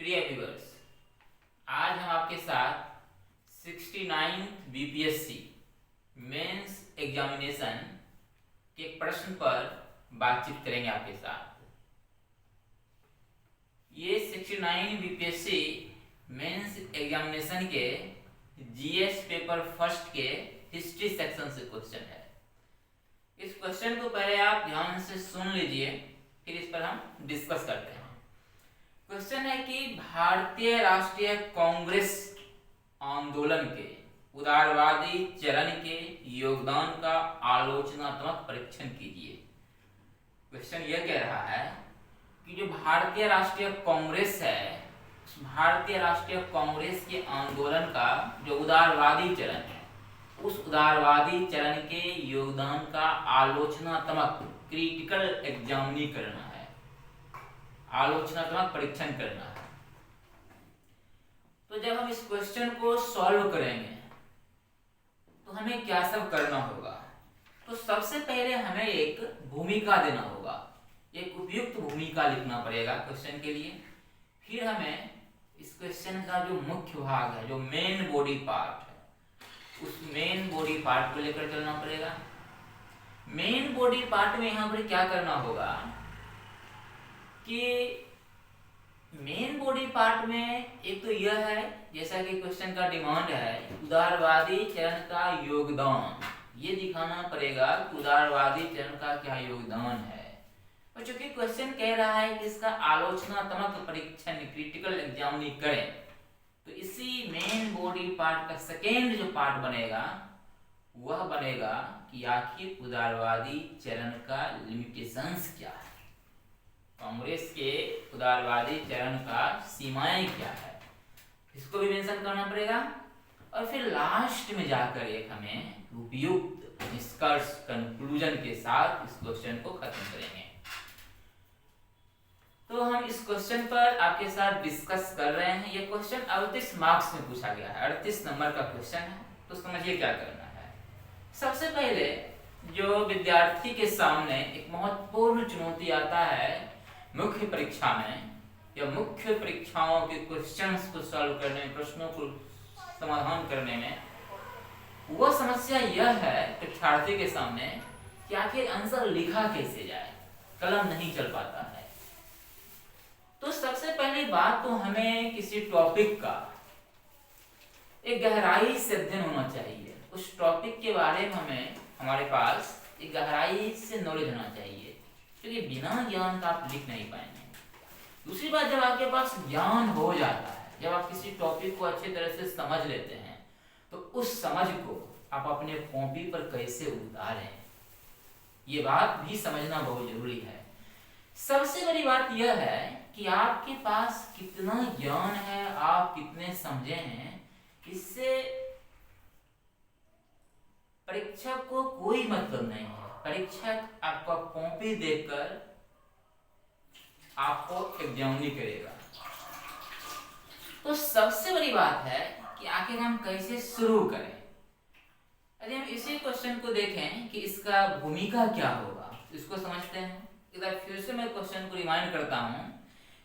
प्रिय व्यूअर्स, आज हम आपके साथ 69 बीपीएससी मेंस एग्जामिनेशन के प्रश्न पर बातचीत करेंगे आपके साथ। ये 69 बीपीएससी मेंस एग्जामिनेशन के जीएस पेपर फर्स्ट के हिस्ट्री सेक्शन से क्वेश्चन है। इस क्वेश्चन को पहले आप ध्यान से सुन लीजिए, फिर इस पर हम डिस्कस करते हैं। क्वेश्चन है कि भारतीय राष्ट्रीय कांग्रेस आंदोलन के उदारवादी चरण के योगदान का आलोचनात्मक परीक्षण कीजिए। क्वेश्चन यह कह रहा है कि जो भारतीय राष्ट्रीय कांग्रेस है, उस भारतीय राष्ट्रीय कांग्रेस के आंदोलन का जो उदारवादी चरण है, उस उदारवादी चरण के योगदान का आलोचनात्मक क्रिटिकल एग्जामिनी करना है, आलोचनात्मक परीक्षण करना है। तो जब हम इस क्वेश्चन को सॉल्व करेंगे तो हमें क्या सब करना होगा? तो सबसे पहले हमें एक भूमिका देना होगा, एक उपयुक्त भूमिका लिखना पड़ेगा क्वेश्चन के लिए। फिर हमें इस क्वेश्चन का जो मुख्य भाग है, जो मेन बॉडी पार्ट है, उस मेन बॉडी पार्ट को लेकर चलना पड़ेगा। मेन बॉडी पार्ट में यहाँ पर क्या करना होगा कि मेन बॉडी पार्ट में एक तो यह है, जैसा कि क्वेश्चन का डिमांड है, उदारवादी चरण का योगदान, ये दिखाना पड़ेगा कि उदारवादी चरण का क्या योगदान है। और चूंकि क्वेश्चन कह रहा है कि इसका आलोचनात्मक परीक्षण क्रिटिकल एग्जामिनी करें, तो इसी मेन बॉडी पार्ट का सेकेंड जो पार्ट बनेगा वह बनेगा कि आखिर उदारवादी चरण का लिमिटेशंस क्या है, कांग्रेस के उदारवादी चरण का सीमाएं क्या है, इसको भी मेंशन करना पड़ेगा। और फिर लास्ट में जाकर एक हमें उपयुक्त निष्कर्ष कंक्लूजन के साथ इस क्वेश्चन को खत्म करेंगे। तो हम इस क्वेश्चन पर आपके साथ डिस्कस कर रहे हैं। ये क्वेश्चन 38 मार्क्स में पूछा गया है, 38 नंबर का क्वेश्चन है। तो समझिए क्या करना है। सबसे पहले जो विद्यार्थी के सामने एक महत्वपूर्ण चुनौती आता है मुख्य परीक्षा में, या मुख्य परीक्षाओं के क्वेश्चंस को सॉल्व करने में, प्रश्नों को समाधान करने में, वह समस्या यह है परीक्षार्थी के सामने कि आखिर आंसर लिखा कैसे जाए, कलम नहीं चल पाता है। तो सबसे पहली बात तो हमें किसी टॉपिक का एक गहराई से अध्ययन होना चाहिए। उस टॉपिक के बारे में हमारे पास एक गहराई से नॉलेज होना चाहिए, क्योंकि बिना ज्ञान का आप लिख नहीं पाएंगे। दूसरी बात, जब आपके पास ज्ञान हो जाता है, जब आप किसी टॉपिक को अच्छी तरह से समझ लेते हैं, तो उस समझ को आप अपने कॉपी पर कैसे उतारें, ये बात भी समझना बहुत जरूरी है। सबसे बड़ी बात यह है कि आपके पास कितना ज्ञान है, आप कितने समझे हैं, इससे परीक्षक को कोई मतलब नहीं है। परीक्षक आपका कॉपी देखकर आपको एग्जामिनी करेगा। तो सबसे बड़ी बात है कि आखिर हम कैसे शुरू करें। यदि हम इसी क्वेश्चन को देखें कि इसका भूमिका क्या होगा, इसको समझते हैं। इधर फिर से मैं क्वेश्चन को रिमाइंड करता हूं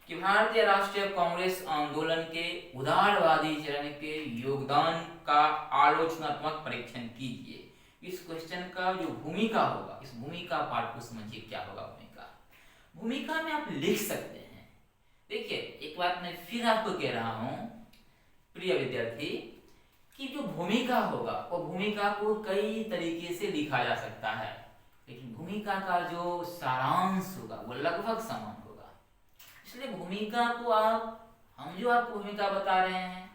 कि भारतीय राष्ट्रीय कांग्रेस आंदोलन के उदारवादी चरण के योगदान का आलोचनात्मक परीक्षण कीजिए। इस क्वेश्चन का जो भूमिका होगा, इस भूमिका पार्ट को समझिए क्या होगा। भूमिका में आप लिख सकते हैं। देखिए, एक बात मैं फिर आपको कह रहा हूं प्रिय विद्यार्थी, कि जो भूमिका होगा वो भूमिका को कई तरीके से लिखा जा सकता है, लेकिन भूमिका का जो सारांश होगा वो लगभग समान होगा। इसलिए भूमिका को हम जो आपको भूमिका बता रहे हैं,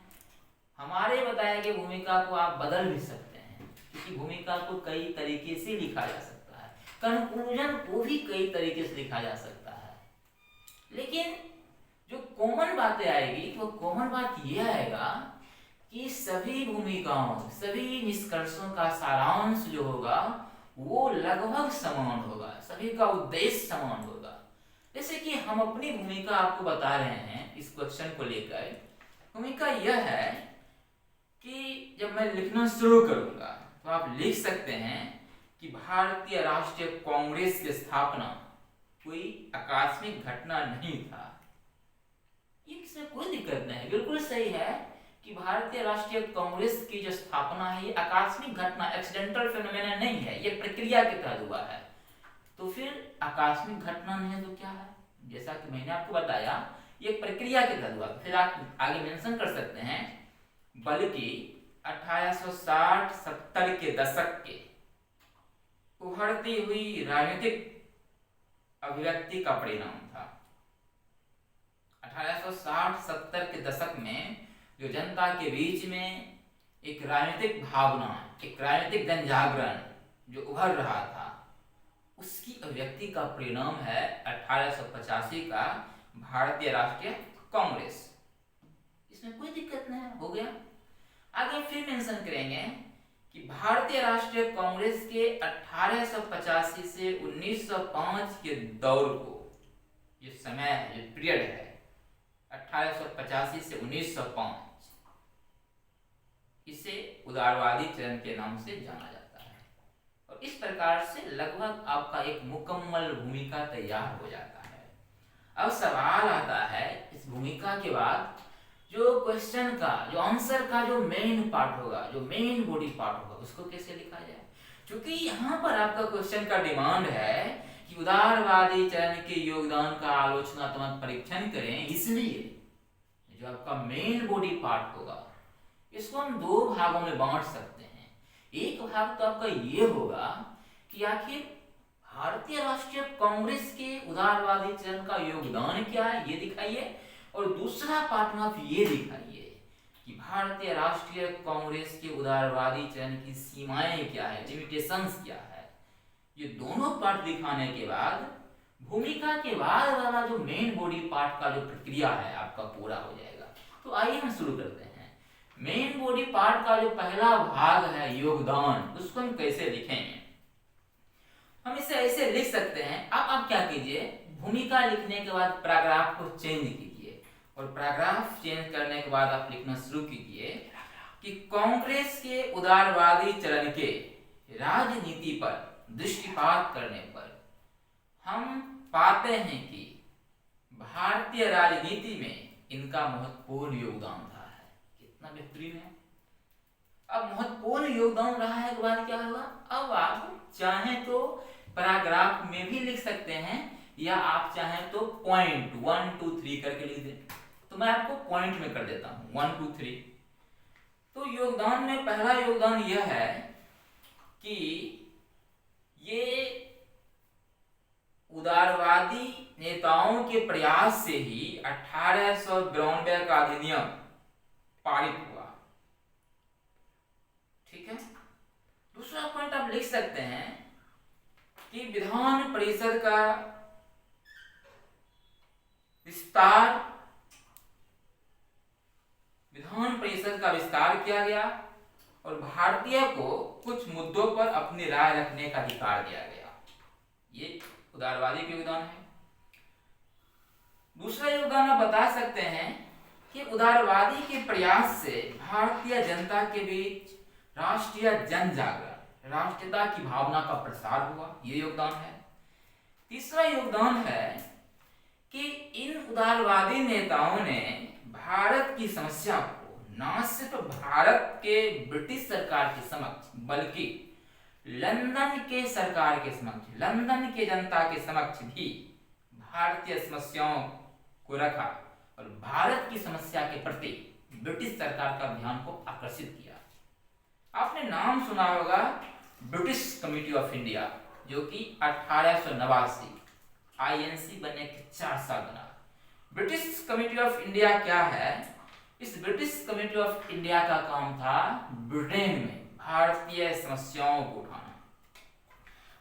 हमारे बताए गए भूमिका को आप बदल भी सकते हैं, क्योंकि भूमिका को कई तरीके से लिखा जा सकता है, कंक्लूजन को भी कई तरीके से लिखा जा सकता है। लेकिन जो कॉमन बातें आएगी, वो कॉमन बात यह आएगा कि सभी भूमिकाओं, सभी निष्कर्षों का सारांश जो होगा वो लगभग समान होगा, सभी का उद्देश्य समान होगा। जैसे कि हम अपनी भूमिका आपको बता रहे हैं इस क्वेश्चन को लेकर। भूमिका यह है कि जब मैं लिखना शुरू करूंगा तो आप लिख सकते हैं कि भारतीय राष्ट्रीय कांग्रेस की स्थापना कोई आकस्मिक घटना नहीं था। ये इसमें कोई दिक्कत नहीं है, बिल्कुल सही है कि भारतीय राष्ट्रीय कांग्रेस की जो स्थापना है ये आकस्मिक घटना, एक्सीडेंटल फिनोमेना नहीं है, ये प्रक्रिया के तहत हुआ है। तो फिर आकस्मिक घटना नहीं है तो क्या है? जैसा कि मैंने आपको बताया ये प्रक्रिया के तहत हुआ। फिर आप आगे मेंशन कर सकते हैं बल्कि 1860-70 के दशक के उभरती हुई राजनीतिक अभिव्यक्ति का परिणाम था। 1860-70 के दशक में जो जनता के बीच में एक राजनीतिक भावना, एक राजनीतिक जनजागरण जो उभर रहा था, उसकी अभिव्यक्ति का परिणाम है 1885 का भारतीय राष्ट्रीय कांग्रेस। इसमें कोई दिक्कत नहीं है, हो गया। आगे फिर मेंशन करेंगे कि भारतीय राष्ट्रीय कांग्रेस के 1885 से 1905 के दौर को, ये समय है, ये पीरियड है 1885 से 1905, इसे उदारवादी चरण के नाम से जाना जाता है। और इस प्रकार से लगभग आपका एक मुकम्मल भूमिका तैयार हो जाता है। अब सवाल आता है इस भूमिका के बाद जो क्वेश्चन का, जो आंसर का जो मेन पार्ट होगा, जो मेन बॉडी पार्ट होगा, उसको कैसे लिखा जाए। क्योंकि यहाँ पर आपका क्वेश्चन का डिमांड है कि उदारवादी चरण के योगदान का आलोचनात्मक परीक्षण करें, इसलिए जो आपका मेन बॉडी पार्ट होगा इसको हम दो भागों में बांट सकते हैं। एक भाग तो आपका ये होगा कि आखिर भारतीय राष्ट्रीय कांग्रेस के उदारवादी चरण का योगदान क्या है, ये दिखाइए। और दूसरा पार्ट में आप ये दिखाइए कि भारतीय राष्ट्रीय कांग्रेस के उदारवादी चरण की सीमाएं क्या है, लिमिटेशंस क्या है। ये दोनों पार्ट दिखाने के बाद भूमिका के बाद वाला जो मेन बॉडी पार्ट का जो प्रक्रिया है आपका पूरा हो जाएगा। तो आइए हम शुरू करते हैं। मेन बॉडी पार्ट का जो पहला भाग है योगदान, उसको हम कैसे लिखेंगे? हम इसे ऐसे लिख सकते हैं। अब आप क्या कीजिए, भूमिका लिखने के बाद पैराग्राफ को चेंज कीजिए और पैराग्राफ चेंज करने के बाद आप लिखना शुरू कीजिए कि कांग्रेस के उदारवादी चरण के राजनीति पर दृष्टिपात करने पर हम पाते हैं कि भारतीय राजनीति में इनका महत्वपूर्ण योगदान रहा है। कितना बेहतरीन है। अब महत्वपूर्ण योगदान रहा है के बाद क्या होगा? अब आप चाहें तो पैराग्राफ में भी लिख सकते हैं या आप चाहें तो पॉइंट 1 2 3 करके लिख दें। तो मैं आपको पॉइंट में कर देता हूं 1 2 3। तो योगदान में पहला योगदान यह है कि ये उदारवादी नेताओं के प्रयास से ही 1892 का अधिनियम पारित हुआ। ठीक है। दूसरा पॉइंट आप लिख सकते हैं कि विधान परिषद का विस्तार किया गया और भारतीय को कुछ मुद्दों पर अपनी राय रखने का अधिकार दिया गया। ये उदारवादी का योगदान है। दूसरा योगदान आप बता सकते हैं कि उदारवादी के प्रयास से भारतीय जनता के बीच राष्ट्रीय जन जागरण, राष्ट्रीयता की भावना का प्रसार हुआ। ये योगदान है। तीसरा योगदान है कि इन उदारवादी नेताओं ने भारत की समस्या को न सिर्फ भारत के ब्रिटिश सरकार के समक्ष बल्कि लंदन के सरकार के समक्ष, लंदन के जनता के समक्ष भी भारतीय समस्याओं को रखा और भारत की समस्या के प्रति ब्रिटिश सरकार का ध्यान को आकर्षित किया। आपने नाम सुना होगा ब्रिटिश कमेटी ऑफ इंडिया, जो कि 1889 INC बनने के 4 साल बना। ब्रिटिश कमेटी ऑफ इंडिया क्या है? इस ब्रिटिश कमेटी ऑफ इंडिया का काम था ब्रिटेन में भारतीय समस्याओं को उठाना।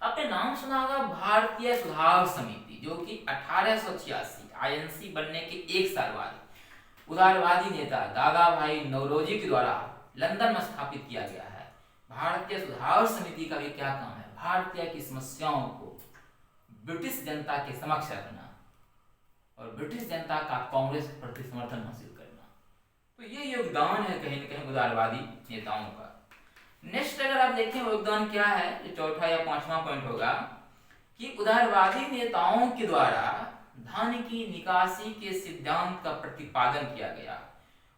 आपने नाम सुना होगा भारतीय सुधार समिति, जो कि 1886 INC बनने के 1 साल बाद उदारवादी नेता दादा भाई नौरोजी के द्वारा लंदन में स्थापित किया गया है। भारतीय सुधार समिति का भी क्या काम है? भारतीय की समस्याओं को ब्रिटिश जनता के समक्ष रखना और ब्रिटिश जनता का कांग्रेस प्रति समर्थन हासिल करना। तो ये योगदान है कहीं न कहीं उदारवादी नेताओं का। नेक्स्ट अगर आप देखें योगदान क्या है, जो चौथा या 5वां पॉइंट होगा कि उदारवादी नेताओं के द्वारा धन की निकासी के सिद्धांत का प्रतिपादन किया गया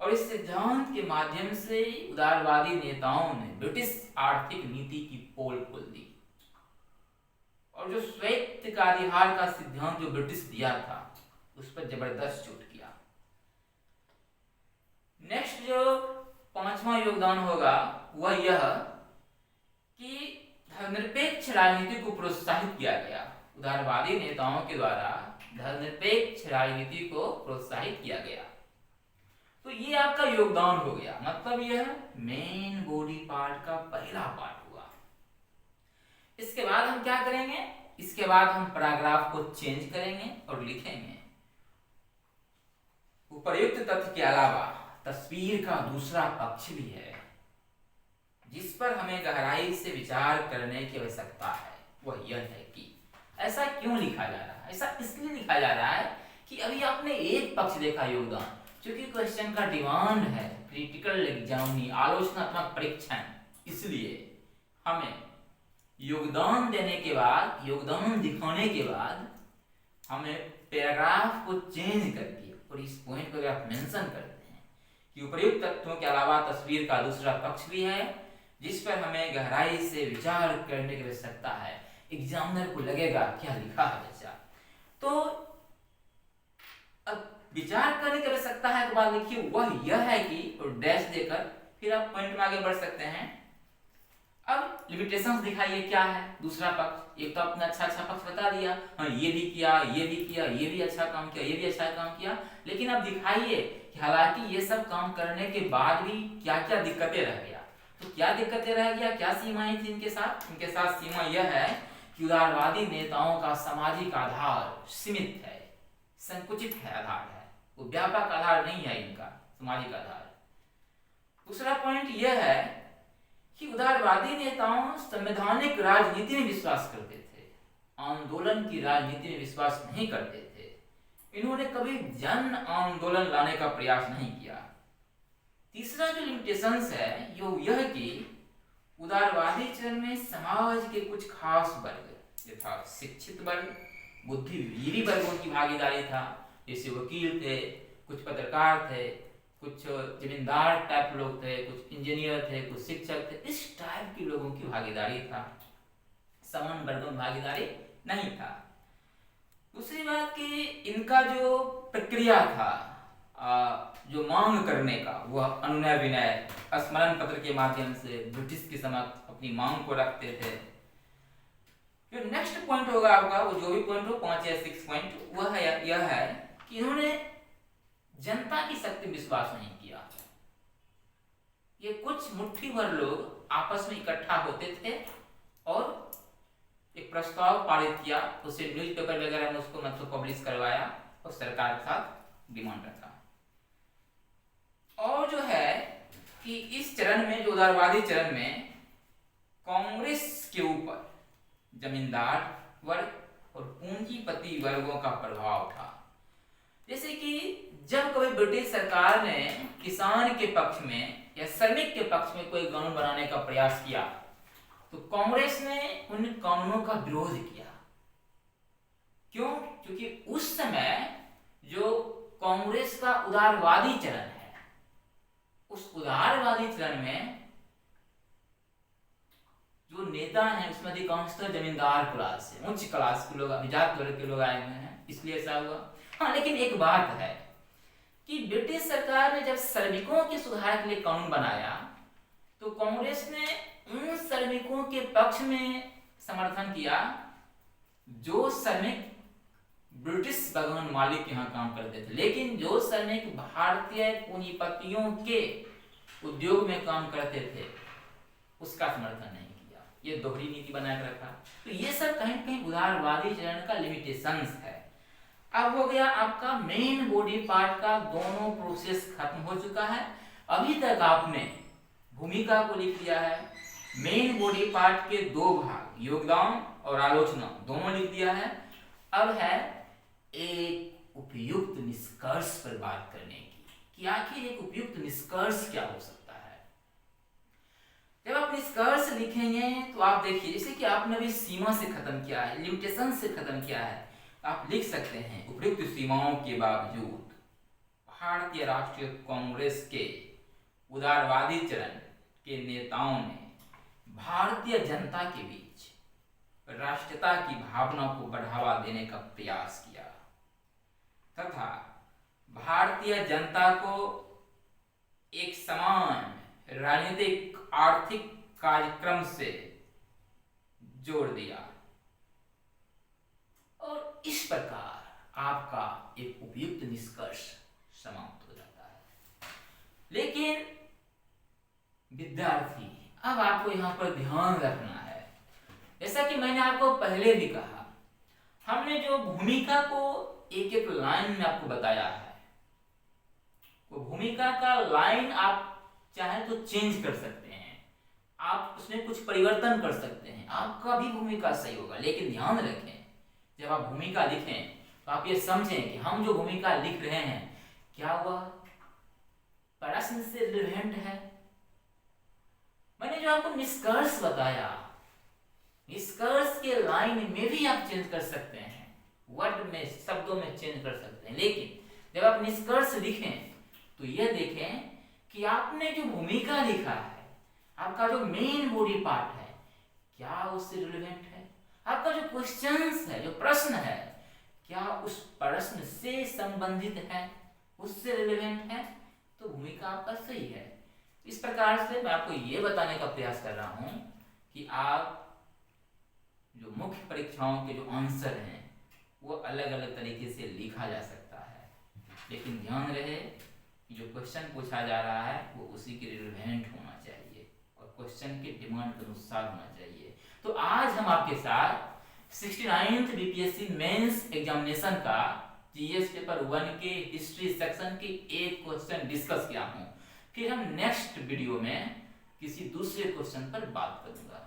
और इस सिद्धांत के माध्यम से उदारवादी नेताओं ने ब्रिटिश आर्थिक नीति की पोल खोल दी और जो स्वैच्छिकाधिकार का सिद्धांत जो ब्रिटिश दिया था उस पर जबरदस्त चोट किया। नेक्स्ट जो पांचवा योगदान होगा वह यह कि धर्मनिरपेक्ष राजनीति को प्रोत्साहित किया गया। उदारवादी नेताओं के द्वारा धर्मनिरपेक्ष राजनीति को प्रोत्साहित किया गया। तो ये आपका योगदान हो गया, मतलब यह मेन बॉडी पार्ट का पहला पार्ट हुआ। इसके बाद हम क्या करेंगे, इसके बाद हम पैराग्राफ को चेंज करेंगे और लिखेंगे उपर्युक्त तथ्य के अलावा तस्वीर का दूसरा पक्ष भी है जिस पर हमें गहराई से विचार करने की आवश्यकता है। वह यह है कि ऐसा क्यों लिखा जा रहा है। ऐसा इसलिए लिखा जा रहा है कि अभी आपने एक पक्ष देखा योगदान, क्योंकि क्वेश्चन का डिमांड है क्रिटिकल एग्जामिनी आलोचनात्मक परीक्षण, इसलिए हमें योगदान देने के बाद, योगदान दिखाने के बाद हमें पैराग्राफ को चेंज करके और इस पॉइंट को आप मेंशन करते हैं कि उपर्युक्त तथ्यों के अलावा तस्वीर का दूसरा पक्ष भी है जिस पर हमें गहराई से विचार करने की आवश्यकता है। एग्जामिनर को लगेगा क्या लिखा है बच्चा, तो अब विचार करने की आवश्यकता है तो बात लिखिए वह यह है कि, और डैश देकर फिर आप पॉइंट में आगे बढ़ सकते हैं। अब लिमिटेशंस दिखाइए क्या है दूसरा पक्ष। एक तो आपने अच्छा पक्ष बता दिया, हाँ ये भी किया, ये भी किया, ये भी अच्छा काम किया, ये भी अच्छा काम किया, लेकिन अब दिखाइए कि हालांकि ये सब काम करने के बाद भी क्या क्या दिक्कतें रह गया। तो क्या दिक्कतें रह गया, क्या सीमाएं थी इनके साथ। इनके साथ सीमा यह है कि उदारवादी नेताओं का सामाजिक आधार सीमित है, संकुचित है, आधार है, वो व्यापक आधार नहीं है इनका सामाजिक आधार। दूसरा पॉइंट यह है कि उदारवादी नेताओं संवैधानिक राजनीति में विश्वास करते थे, आंदोलन की राजनीति में विश्वास नहीं करते थे। इन्होंने कभी जन आंदोलन लाने का प्रयास नहीं किया। तीसरा जो लिमिटेशंस है यह कि उदारवादी चरण में समाज के कुछ खास वर्ग यथा शिक्षित वर्ग, बुद्धिजीवी वर्गों की भागीदारी था, जैसे वकील थे, कुछ पत्रकार थे, कुछ जमींदार टाइप लोग थे, कुछ इंजीनियर थे, कुछ शिक्षक थे, इस टाइप के लोगों की भागीदारी था, समान वर्गों में भागीदारी नहीं था। दूसरी बात कि इनका जो प्रक्रिया था, जो मांग करने का, वह अनुनय विनय स्मरण पत्र के माध्यम से ब्रिटिश के समक्ष अपनी मांग को रखते थे। जो नेक्स्ट पॉइंट होगा आपका, वो जो भी पॉइंट हो 5 या 6 पॉइंट, वह है यह है कि इन्होंने जनता की शक्ति में विश्वास नहीं किया। ये कुछ मुट्ठी भर लोग आपस में इकट्ठा होते थे और एक प्रस्ताव पारित किया, उसे न्यूज़पेपर वगैरह में उसको मतलब पब्लिश करवाया और सरकार के साथ डिमांड रखा। और जो है कि इस चरण में, जो उदारवादी चरण में, कांग्रेस के ऊपर जमींदार वर्ग और पूंजीपति वर्गों का प्रभाव था। जैसे कि जब कभी ब्रिटिश सरकार ने किसान के पक्ष में या श्रमिक के पक्ष में कोई कानून बनाने का प्रयास किया तो कांग्रेस ने उन कानूनों का विरोध किया। क्यों? क्योंकि उस समय जो कांग्रेस का उदारवादी चरण है, उस उदारवादी चरण में जो नेता हैं उसमें अधिकांशतः जमींदार क्लास से, उच्च क्लास के लोग, अभिजात वर्ग के लोग आए हुए हैं, इसलिए ऐसा हुआ। हाँ, लेकिन एक बात है कि ब्रिटिश सरकार ने जब श्रमिकों के सुधार के लिए कानून बनाया तो कांग्रेस ने उन श्रमिकों के पक्ष में समर्थन किया जो श्रमिक ब्रिटिश बागान मालिक के यहाँ काम करते थे, लेकिन जो श्रमिक भारतीय पूंजीपतियों के उद्योग में काम करते थे उसका समर्थन नहीं किया। ये दोहरी नीति बनाकर रखा। तो ये सब कहीं कहीं उदारवादी चरण का लिमिटेशंस है। अब हो गया आपका मेन बॉडी पार्ट का दोनों प्रोसेस खत्म हो चुका है। अभी तक आपने भूमिका को लिख लिया है, मेन बॉडी पार्ट के 2 भाग योगदान और आलोचना दोनों लिख दिया है। अब है एक उपयुक्त निष्कर्ष पर बात करने की कि आखिर एक उपयुक्त निष्कर्ष क्या हो सकता है। जब आप निष्कर्ष लिखेंगे तो आप देखिए, जैसे कि आपने अभी सीमा से खत्म किया है, लिमिटेशन से खत्म किया है, आप लिख सकते हैं, उपयुक्त सीमाओं के बावजूद भारतीय राष्ट्रीय कांग्रेस के उदारवादी चरण के नेताओं ने भारतीय जनता के बीच राष्ट्रीयता की भावना को बढ़ावा देने का प्रयास किया तथा भारतीय जनता को एक समान राजनीतिक आर्थिक कार्यक्रम से जोड़ दिया और इस प्रकार आपका एक उपयुक्त निष्कर्ष समाप्त हो जाता है। लेकिन विद्यार्थी, अब आपको यहाँ पर ध्यान रखना है, जैसा कि मैंने आपको पहले भी कहा, हमने जो भूमिका को एक एक लाइन में आपको बताया है, वो भूमिका का लाइन आप चाहे तो चेंज कर सकते हैं, आप उसमें कुछ परिवर्तन कर सकते हैं, आपका भी भूमिका सही होगा। लेकिन ध्यान रखें, जब आप भूमिका लिखें तो आप ये समझें कि हम जो भूमिका लिख रहे हैं क्या वह प्रश्न से रिलेवेंट है। मैंने जो आपको निष्कर्ष बताया, निष्कर्ष के लाइन में भी आप चेंज कर सकते हैं, वर्ड में, शब्दों में चेंज कर सकते हैं। लेकिन जब आप निष्कर्ष लिखें तो यह देखें कि आपने जो भूमिका लिखा है, आपका जो मेन बॉडी पार्ट है, क्या उससे रिलेवेंट है। आपका जो क्वेश्चंस है, जो प्रश्न है, क्या उस प्रश्न से संबंधित है, उससे रिलेवेंट है, तो भूमिका आपका सही है। इस प्रकार से मैं आपको ये बताने का प्रयास कर रहा हूं कि आप जो मुख्य परीक्षाओं के जो आंसर हैं वो अलग अलग तरीके से लिखा जा सकता है, लेकिन ध्यान रहे कि जो क्वेश्चन पूछा जा रहा है वो उसी के रिलेवेंट होना चाहिए और क्वेश्चन के डिमांड के अनुसार होना चाहिए। तो आज हम आपके साथ 69th बीपीएससी मेंस एग्जामिनेशन का जीएस पेपर 1 के हिस्ट्री सेक्शन की एक क्वेश्चन डिस्कस किया हूँ। फिर हम नेक्स्ट वीडियो में किसी दूसरे क्वेश्चन पर बात करूंगा।